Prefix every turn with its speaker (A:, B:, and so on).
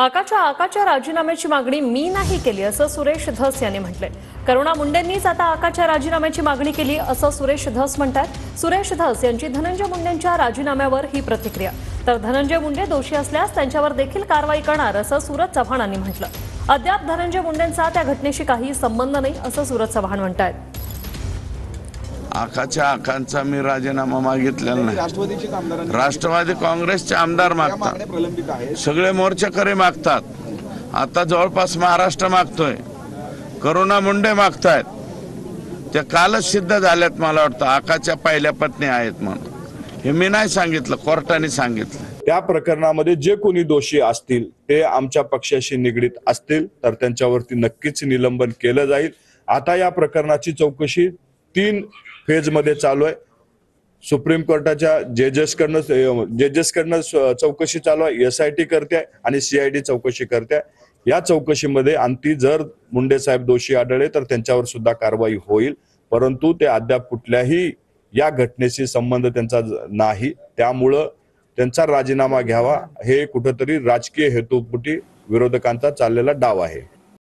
A: आकाच्या राजीनाम्याची मागणी मी नाही केली असं सुरेश धस यांनी म्हटले। करुणा मुंडेंनीच आता आकाच्या राजीनाम्याची मागणी केली असं सुरेश धस म्हणतात। सुरेश धस यांची धनंजय मुंडेंच्या राजीनाम्यावर ही प्रतिक्रिया। तर धनंजय मुंडे दोषी असल्यास त्यांच्यावर देखील कारवाई करणार असं सूरज चव्हाणांनी म्हटलं। अद्याप धनंजय मुंडेंचा त्या घटनेशी काही संबंध नाही असं सूरज चव्हाण म्हणतात।
B: आकांचा मी राजीनामा मागितलेला नाही। राष्ट्रवादी काँग्रेसचे आमदार मागतात, सगळे मोर्चेकरी मागतात, आता जवळपास महाराष्ट्र मागतोय, करुणा मुंडे मागतायत। ते कालच सिद्ध झालेत। मला वाटतं आकाच्या पहिल्या पत्नी आहेत म्हणून। हे मी नाही सांगितलं, कोर्टाने सांगितलं।
C: त्या प्रकरणामध्ये जे कोणी दोषी असतील ते आमच्या पक्षाशी निगडीत असतील तर त्यांच्यावरती नक्कीच निलंबन केलं जाईल। आता या प्रकरणाची चौकशी 3 फेजमध्ये चालू आहे। सुप्रीम कोर्टाच्या जजेसकडनं चौकशी चालू आहे, SIT करते आणि CID चौकशी करते। या चौकशीमध्ये अंती जर मुंडे साहेब दोषी आढळले तर त्यांच्यावर सुद्धा कारवाई होईल, परंतु ते अद्याप कुठल्याही या घटनेशी संबंध त्यांचा नाही। त्यामुळे त्यांचा राजीनामा घ्यावा हे कुठेतरी राजकीय हेतुपोटी विरोधकांचा चाललेला डाव आहे।